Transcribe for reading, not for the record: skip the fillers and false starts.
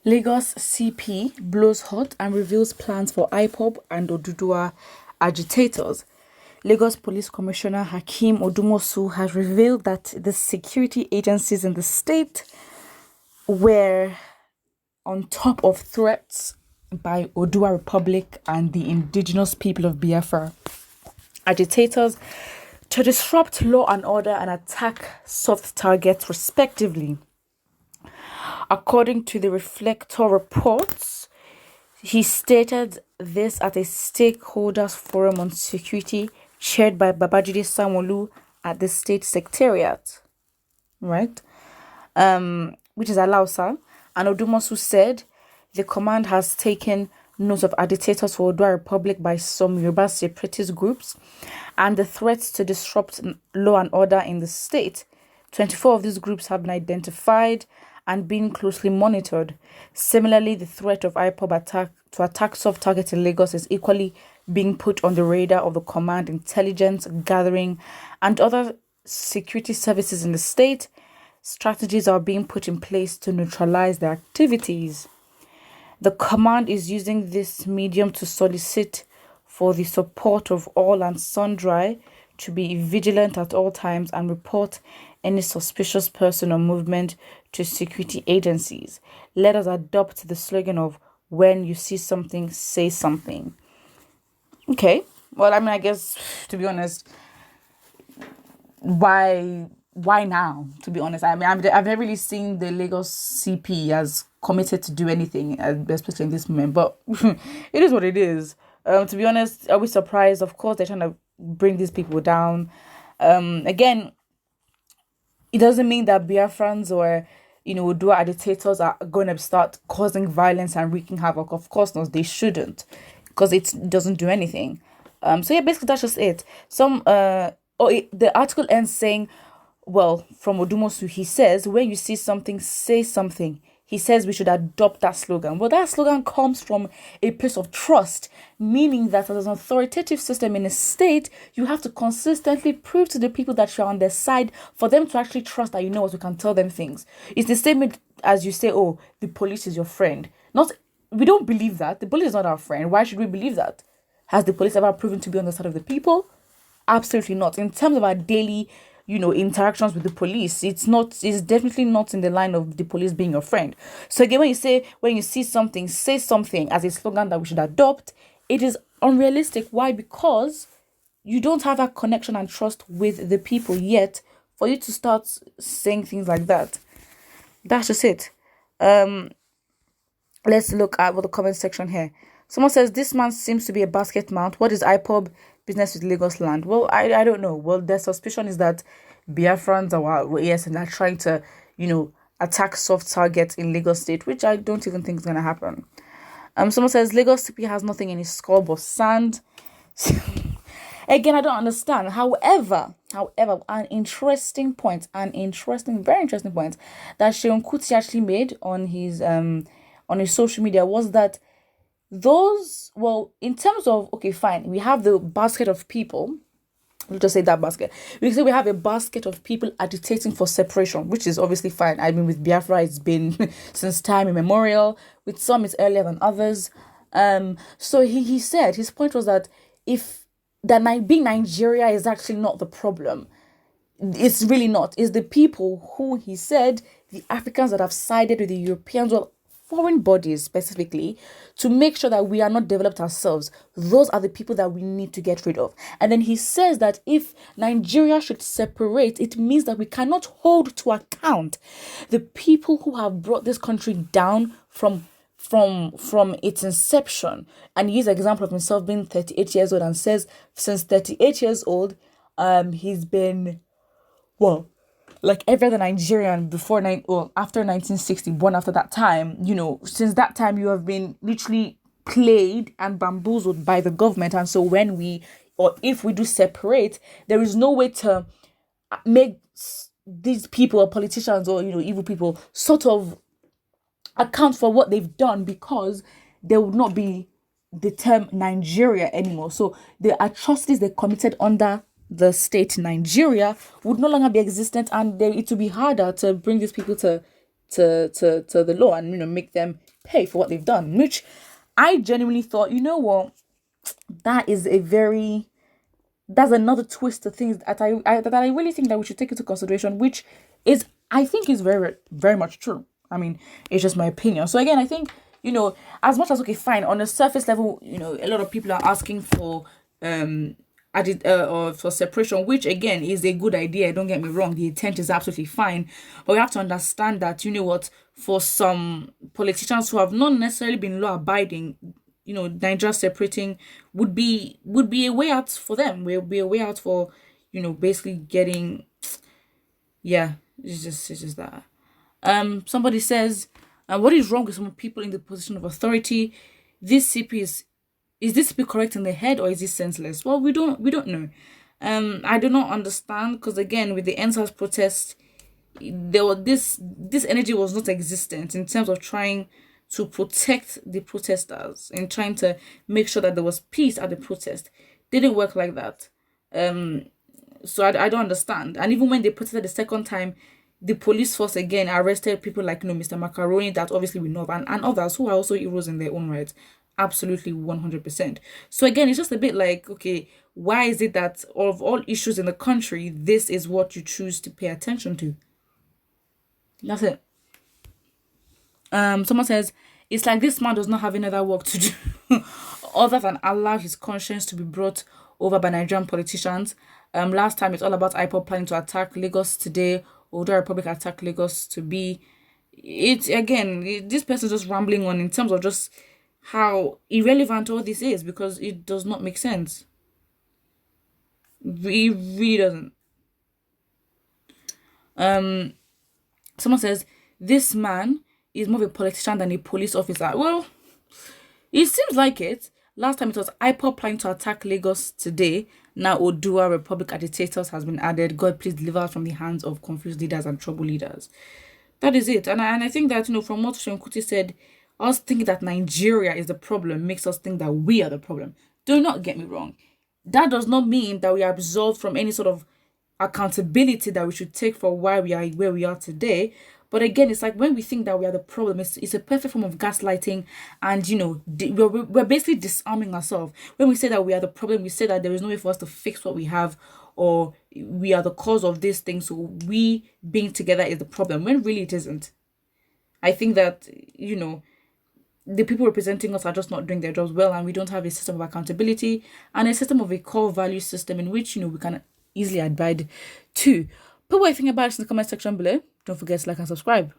Lagos CP blows hot and reveals plans for IPOB and Oduduwa agitators. Lagos Police Commissioner Hakeem Odumosu has revealed that the security agencies in the state were on top of threats by Oduduwa Republic and the indigenous people of Biafra agitators to disrupt law and order and attack soft targets respectively. According to the Reflector reports, he stated this at a stakeholders forum on security chaired by Babajide Sanwo-Olu at the state secretariat, right? Which is Alausa. And Odumosu said the command has taken note of agitators for Oduduwa Republic by some Yoruba separatist groups and the threats to disrupt law and order in the state. 24 of these groups have been identified and being closely monitored. Similarly, the threat of IPOB to attack soft targets in Lagos is equally being put on the radar of the command, intelligence gathering, and other security services in the state. Strategies are being put in place to neutralize their activities. The command is using this medium to solicit for the support of all and sundry to be vigilant at all times and report any suspicious person or movement to security agencies. Let us adopt the slogan of when you see something, say something. Okay. Well, I mean, I guess, to be honest, why now, to be honest? I mean, I've never really seen the Lagos CP as committed to do anything, especially in this moment, but it is what it is. To be honest, I was surprised. Of course, they're trying to bring these people down. Again, it doesn't mean that Biafrans or, Oduduwa agitators are going to start causing violence and wreaking havoc. Of course not, they shouldn't, because it doesn't do anything. So yeah, basically that's just it. The article ends saying, well, from Odumosu, he says, when you see something, say something. He says we should adopt that slogan. Well, that slogan comes from a place of trust, meaning that as an authoritative system in a state, you have to consistently prove to the people that you're on their side for them to actually trust that you know what you can tell them things. It's the same as you say, oh, the police is your friend. We don't believe that. The police is not our friend. Why should we believe that? Has the police ever proven to be on the side of the people? Absolutely not. In terms of our daily interactions with the police, it's definitely not in the line of the police being your friend. So again, when you see something, say something as a slogan that we should adopt, it is unrealistic. Why? Because you don't have that connection and trust with the people yet for you to start saying things like that. That's just it. Let's look at what the comment section here. Someone says, this man seems to be a basket mount. What is IPOB business with Lagos land? Well, I don't know. Well, their suspicion is that Biafrans are, yes, and they're trying to, attack soft targets in Lagos state, which I don't even think is going to happen. Someone says, Lagos CP has nothing in his skull but sand. Again, I don't understand. However, an very interesting point that Sheon Kuti actually made on his social media was that in terms of, okay, fine, we have the basket of people. We'll just say that basket. We say we have a basket of people agitating for separation, which is obviously fine. I mean, with Biafra, it's been since time immemorial. With some, it's earlier than others. So he said, his point was that being Nigeria is actually not the problem. It's really not. It's the people who, he said, the Africans that have sided with the Europeans, foreign bodies specifically, to make sure that we are not developed ourselves. Those are the people that we need to get rid of. And then he says that if Nigeria should separate, it means that we cannot hold to account the people who have brought this country down from its inception. And he used an example of himself being 38 years old and says since 38 years old, he's been, like every other Nigerian after 1960, born after that time, since that time you have been literally played and bamboozled by the government. And so if we do separate, there is no way to make these people or politicians or, evil people sort of account for what they've done, because there would not be the term Nigeria anymore. So the atrocities they committed under the state Nigeria would no longer be existent, and it would be harder to bring these people to the law and make them pay for what they've done, which I genuinely thought, you know what, that is a very that's another twist of things that I really think that we should take into consideration, which is I think is very very much true. I mean, it's just my opinion. So again, I think as much as okay, fine on a surface level, a lot of people are asking for added or for separation, which again is a good idea. Don't get me wrong, the intent is absolutely fine, but we have to understand that what, for some politicians who have not necessarily been law abiding, Nigeria separating would be a way out for them. Will be a way out for basically getting, yeah. It's just that. Somebody says, what is wrong with some people in the position of authority? This CP is this CP correct in the head, or is this senseless? Well, we don't know. I do not understand, because again, with the NSAS protest, there was this energy was not existent in terms of trying to protect the protesters and trying to make sure that there was peace at the protest. Didn't work like that. So I don't understand. And even when they protested the second time, the police force again arrested people like Mr. Macaroni, that obviously we know of, and others who are also heroes in their own right. Absolutely 100%. So again, it's just a bit like, okay, why is it that of all issues in the country, this is what you choose to pay attention to? That's it. Someone says, it's like this man does not have any other work to do other than allow his conscience to be brought over by Nigerian politicians. Last time it's all about IPOB planning to attack Lagos. Today, Oduduwa Republic attack Lagos. To be it again, this person is just rambling on in terms of just how irrelevant all this is, because it does not make sense. It really doesn't. Someone says, this man is more of a politician than a police officer. Well, it seems like it. Last time it was IPOB planning to attack Lagos. Today, now Oduduwa Republic agitators has been added. God, please deliver us from the hands of confused leaders and trouble leaders. That is it. And I think that, from what Seun Kuti said, us thinking that Nigeria is the problem makes us think that we are the problem. Do not get me wrong. That does not mean that we are absolved from any sort of accountability that we should take for why we are where we are today. But again, it's like when we think that we are the problem, it's a perfect form of gaslighting, and we're basically disarming ourselves. When we say that we are the problem, we say that there is no way for us to fix what we have, or we are the cause of this thing, so we being together is the problem, when really it isn't. I think that the people representing us are just not doing their jobs well, and we don't have a system of accountability and a system of a core value system in which we can easily abide to. Put what you think about it in the comment section below. Don't forget to like and subscribe.